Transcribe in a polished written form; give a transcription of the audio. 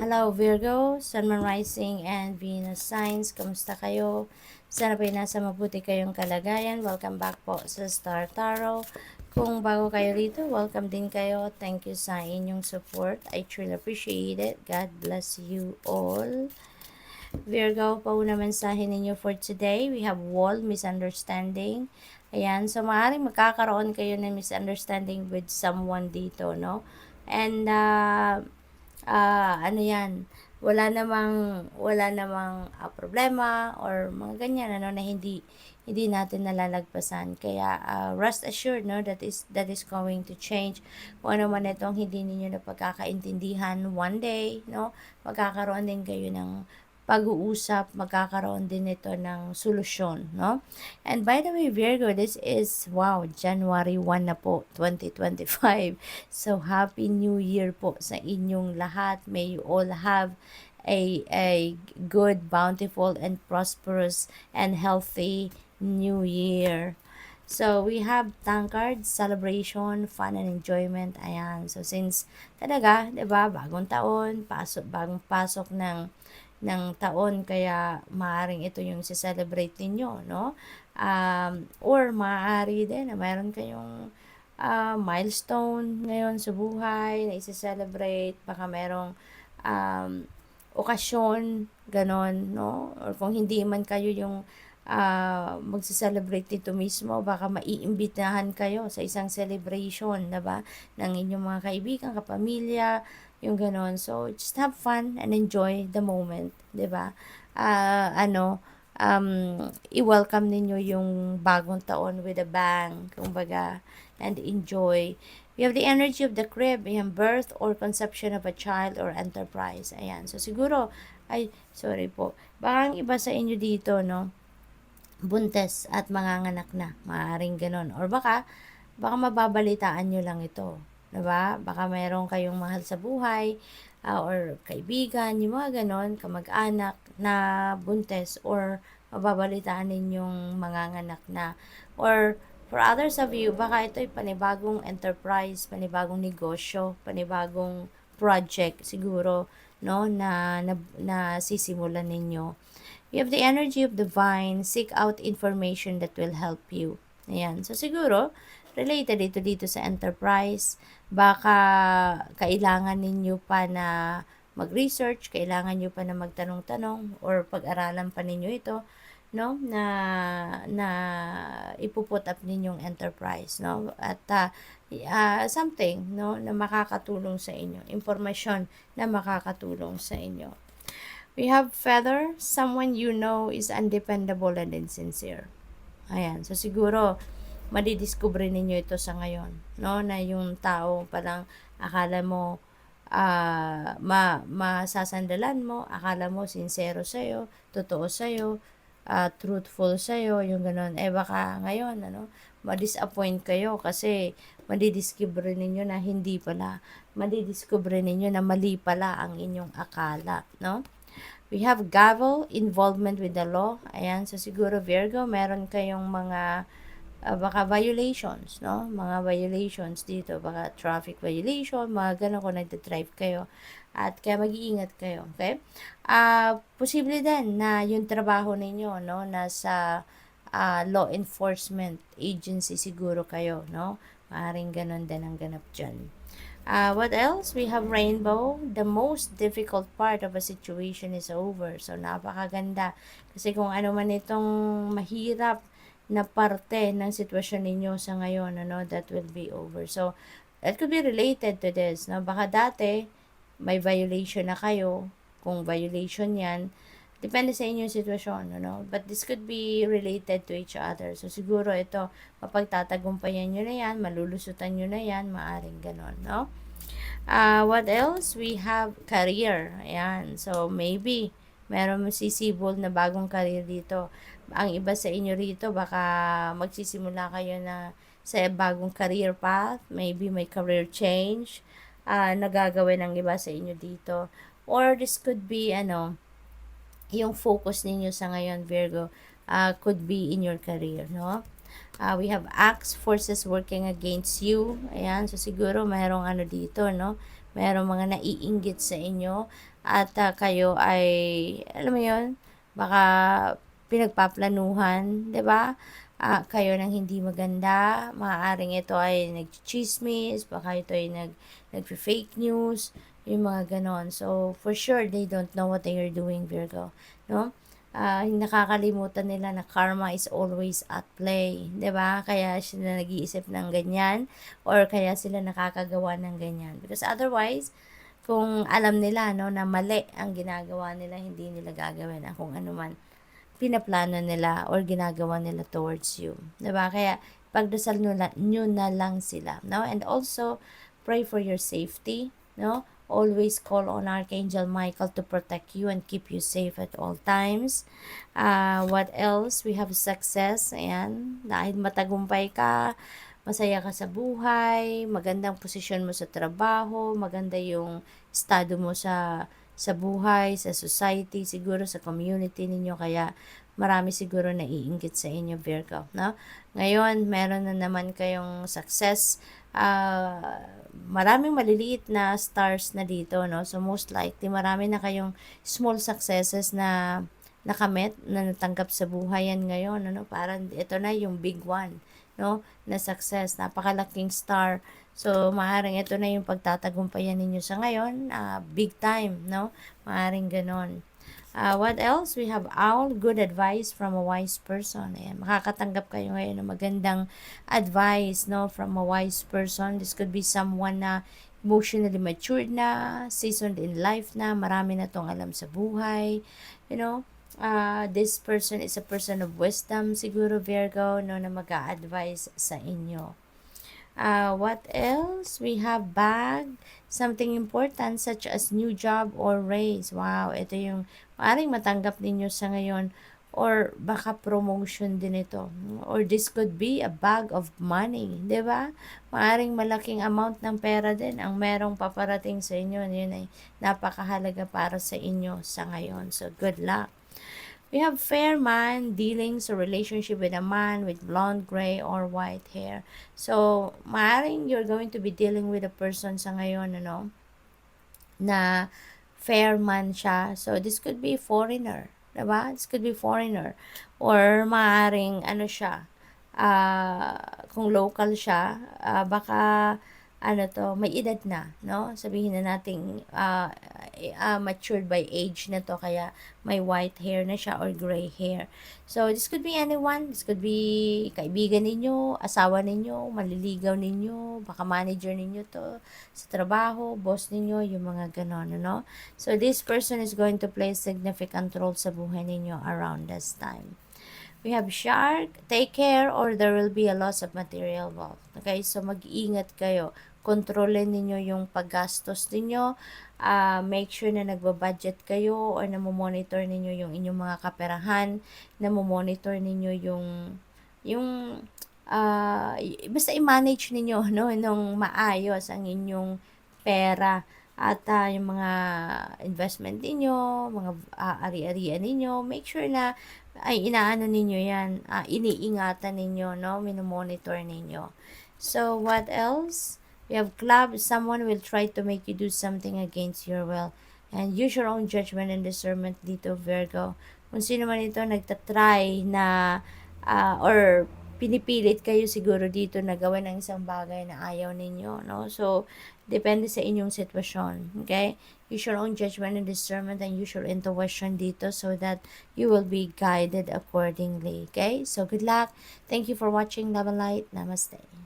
Hello Virgo, Sun, Moon, Rising, and Venus signs. Kamusta kayo? Sana po'y nasa mabuti kayong kalagayan. Welcome back po sa Star Tarot. Kung bago kayo rito, welcome din kayo. Thank you sa inyong support. I truly appreciate it. God bless you all. Virgo, pauna mensahe ninyo for today. We have wall, misunderstanding. Ayan, so maaaring magkakaroon kayo ng misunderstanding with someone dito, no? And, ano yan, wala namang problema or mga ganyan ano na hindi natin nalalagpasan. Kaya rest assured no that is going to change. Kung ano man itong hindi niyo na pagkakaintindihan one day, no, magkakaroon din kayo ng pag-uusap, magkakaroon din ito ng solusyon, no? And by the way, Virgo, this is, wow, January 1 na po, 2025. So, Happy New Year po sa inyong lahat. May you all have a good, bountiful, and prosperous, and healthy New Year. So, we have tankard, celebration, fun, and enjoyment. Ayan. So, since talaga, 'di ba, bagong taon, bagong pasok ng taon, kaya maaring ito yung si-celebrate ninyo, no? Or maaari din na mayroon kayong milestone ngayon sa buhay na isi-celebrate, baka merong okasyon, ganon, no? Or kung hindi man kayo yung magse-celebrate dito mismo, baka maiimbitahan kayo sa isang celebration, diba? Ng inyong mga kaibigan, kapamilya, yung ganon. So, just have fun and enjoy the moment, diba? I-welcome ninyo yung bagong taon with a bang, kumbaga, and enjoy. We have the energy of the crib, yung birth or conception of a child or enterprise. Ayan. So, siguro, sorry po. Baka ang iba sa inyo dito, no? Buntes at manganganak na. Maaaring ganon. Or baka mababalitaan nyo lang ito. Diba? Baka meron kayong mahal sa buhay, or kaibigan, yung mga ganon, kamag-anak na buntes, or mababalitaan ninyong manganganak na. Or for others of you, baka ito'y panibagong enterprise, panibagong negosyo, panibagong project siguro, no, na sisimulan ninyo. You have the energy of the vine. Seek out information that will help you. Ayan. So, siguro, related ito dito sa enterprise. Baka kailangan ninyo pa na mag-research, kailangan nyo pa na magtanong-tanong, or pag-aralan pa ninyo ito, no, na ipuput up ninyong enterprise, no, at something, no, na makakatulong sa inyo, impormasyon na makakatulong sa inyo. We have feather. Someone you know is undependable and insincere. Ayan. So, siguro, madidiscover ninyo ito sa ngayon. No? Na yung tao parang akala mo masasandalan mo, akala mo sincero sa'yo, totoo sa'yo, truthful sa'yo, yung ganun. Baka ngayon, ma-disappoint kayo kasi madidiscover ninyo na hindi pala. Madidiscover ninyo na mali pala ang inyong akala, no? We have gavel, involvement with the law. Ayan, so siguro Virgo, meron kayong mga baka violations, no? Mga violations dito, baka traffic violation, mga gano'n kung nagda-drive kayo. At kaya mag-iingat kayo, okay? Posible din na yung trabaho ninyo, no, nasa law enforcement agency siguro kayo, no? Maaring gano'n din ang ganap dyan. What else? We have rainbow. The most difficult part of a situation is over. So, napakaganda. Kasi kung ano man itong mahirap na parte ng sitwasyon ninyo sa ngayon, that will be over. So, that could be related to this. No? Baka dati, may violation na kayo. Kung violation yan, depende sa inyong sitwasyon, But this could be related to each other. So, siguro ito, mapagtatagumpayan nyo na yan, malulusutan nyo na yan, maaring ganon, no? What else? We have career. Ayan. So, maybe, meron masisibol na bagong career dito. Ang iba sa inyo rito, baka magsisimula kayo na sa bagong career path. Maybe may career change nagagawin ng iba sa inyo dito. Or this could be, yung focus ninyo sa ngayon, Virgo, could be in your career, no? We have axe forces working against you. Ayan, so siguro mayroong dito, no? merong mga naiinggit sa inyo at kayo ay, alam mo yun, baka pinagpaplanuhan, 'di ba? Kayo ng hindi maganda, maaaring ito ay nagchichismis, baka ito ay nagfi-fake news, yung mga ganon. So, for sure, they don't know what they are doing, Virgo, no? Nakakalimutan nila na karma is always at play, 'di ba? Kaya sila nag-iisip ng ganyan or kaya sila nakakagawa ng ganyan. Because otherwise, kung alam nila no na mali ang ginagawa nila, hindi nila gagawin ang kung ano man pinaplano nila or ginagawa nila towards you. 'Di ba? Kaya pagdasal nyo na lang sila, no? And also pray for your safety, no? Always call on Archangel Michael to protect you and keep you safe at all times. What else? We have success. Ayan. Dahil matagumpay ka, masaya ka sa buhay, magandang posisyon mo sa trabaho, maganda yung estado mo sa buhay, sa society, siguro sa community ninyo, kaya marami siguro naiinggit sa inyo, Virgo, no? Ngayon, meron na naman kayong success, maraming maliliit na stars na dito, no? So, most likely, marami na kayong small successes na nakamit, na natanggap sa buhay yan ngayon, ano? Parang ito na yung big one, no? Na success, napakalaking star. So, maaaring ito na yung pagtatagumpayan ninyo sa ngayon, big time, no? Maaaring ganon. What else? We have owl, good advice from a wise person. Ayan, makakatanggap kayo ngayon ng magandang advice, no, from a wise person. This could be someone na emotionally matured na, seasoned in life na, marami na tong alam sa buhay, you know. This person is a person of wisdom, siguro, Virgo, no, na mag-a-advise sa inyo. What else? We have bag, something important such as new job or raise. Wow, ito yung maaaring matanggap ninyo sa ngayon, or baka promotion din ito. Or this could be a bag of money, 'di ba? Maaaring malaking amount ng pera din ang merong paparating sa inyo. Yun ay napakahalaga para sa inyo sa ngayon. So, good luck. We have fair man, dealings or relationship with a man with blonde, gray, or white hair. So, maaaring you're going to be dealing with a person sa ngayon, ano, na fair man siya. So, this could be foreigner. Diba? This could be foreigner. Or maaaring, ano siya, kung local siya, baka, ano to, may edad na, no? Sabihin na natin, matured by age na to, kaya may white hair na siya or gray hair. So, this could be anyone. This could be kaibigan ninyo, asawa ninyo, manliligaw ninyo, baka manager ninyo to sa trabaho, boss ninyo, yung mga ganon, no? So, this person is going to play significant role sa buhay ninyo around this time. We have shark, take care or there will be a loss of material wealth. Okay, so mag-iingat kayo. Kontrolin ninyo yung paggastos ninyo. Make sure na nagba-budget kayo or namomonitor ninyo yung inyong mga kaperahan, namomonitor ninyo yung basta i-manage ninyo, no, nung maayos ang inyong pera at yung mga investment ninyo, mga ari-arian ninyo, make sure na ay inaano ninyo yan, iniingatan ninyo, no, minomonitor ninyo. So, what else? We have club, someone will try to make you do something against your will. And use your own judgment and discernment dito, Virgo. Kung sino man ito nagtatry na, or pinipilit kayo siguro dito na gawin ng isang bagay na ayaw ninyo, no? So, depende sa inyong sitwasyon, okay? Use your own judgment and discernment and use your intuition dito so that you will be guided accordingly, okay? So, good luck. Thank you for watching. Love and light. Namaste.